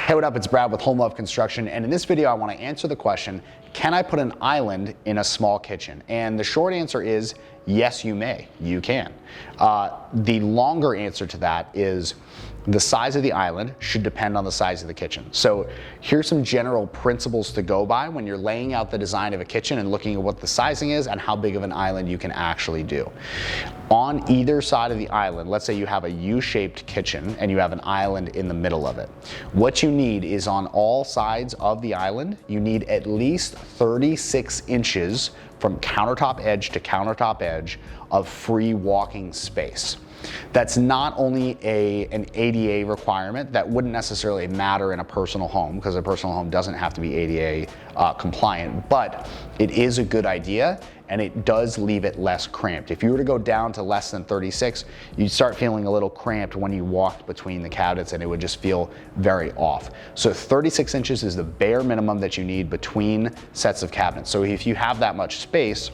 Hey, what up? It's Brad with Home Love Construction, and in this video I want to answer the question, can I put an island in a small kitchen? And the short answer is yes, you may. You can. The longer answer to that is the size of the island should depend on the size of the kitchen. So here's some general principles to go by when you're laying out the design of a kitchen and looking at what the sizing is and how big of an island you can actually do. On either side of the island, let's say you have a U-shaped kitchen and you have an island in the middle of it. What you need is on all sides of the island, you need at least 36 inches from countertop edge to countertop edge of free walking space. That's not only an ADA requirement that wouldn't necessarily matter in a personal home, because a personal home doesn't have to be ADA compliant, but it is a good idea and it does leave it less cramped. If you were to go down to less than 36, you'd start feeling a little cramped when you walked between the cabinets and it would just feel very off. So 36 inches is the bare minimum that you need between sets of cabinets. So if you have that much space,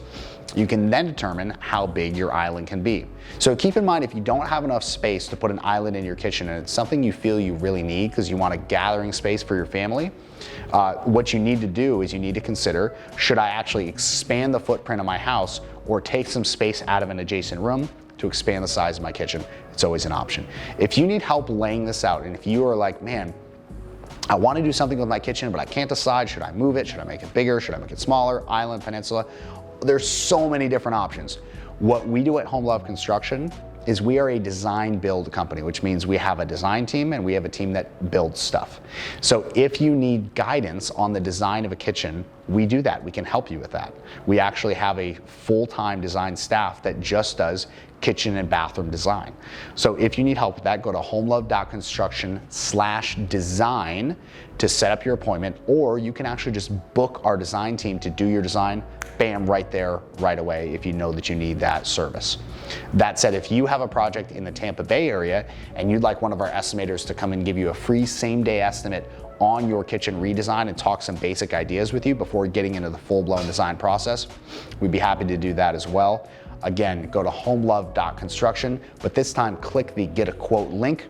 you can then determine how big your island can be. So keep in mind, if you don't have enough space to put an island in your kitchen and it's something you feel you really need because you want a gathering space for your family, what you need to do is you need to consider, should I actually expand the footprint of my house or take some space out of an adjacent room to expand the size of my kitchen? It's always an option. If you need help laying this out, and if you are like, man, I want to do something with my kitchen, but I can't decide, should I move it? Should I make it bigger? Should I make it smaller? Island, peninsula? There's so many different options. What we do at Home Love Construction is we are a design build company, which means we have a design team and we have a team that builds stuff. So if you need guidance on the design of a kitchen, we do that. We can help you with that. We actually have a full-time design staff that just does kitchen and bathroom design. So if you need help with that, go to homelove.construction/design to set up your appointment, or you can actually just book our design team to do your design, bam, right there, right away, if you know that you need that service. That said, if you have a project in the Tampa Bay area and you'd like one of our estimators to come and give you a free same-day estimate on your kitchen redesign and talk some basic ideas with you before getting into the full-blown design process, we'd be happy to do that as well. Again, go to homelove.construction, but this time click the Get a Quote link,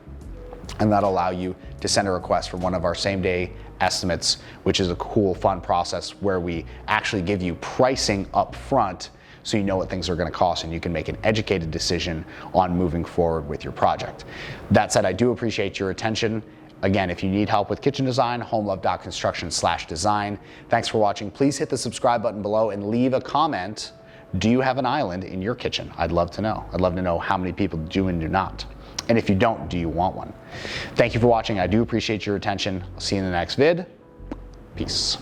and that'll allow you to send a request for one of our same-day estimates, which is a cool, fun process where we actually give you pricing up front so you know what things are going to cost and you can make an educated decision on moving forward with your project. That said, I do appreciate your attention. Again, if you need help with kitchen design, homelove.construction/design. Thanks for watching. Please hit the subscribe button below and leave a comment. Do you have an island in your kitchen? I'd love to know. I'd love to know how many people do and do not. And if you don't, do you want one? Thank you for watching. I do appreciate your attention. I'll see you in the next vid. Peace.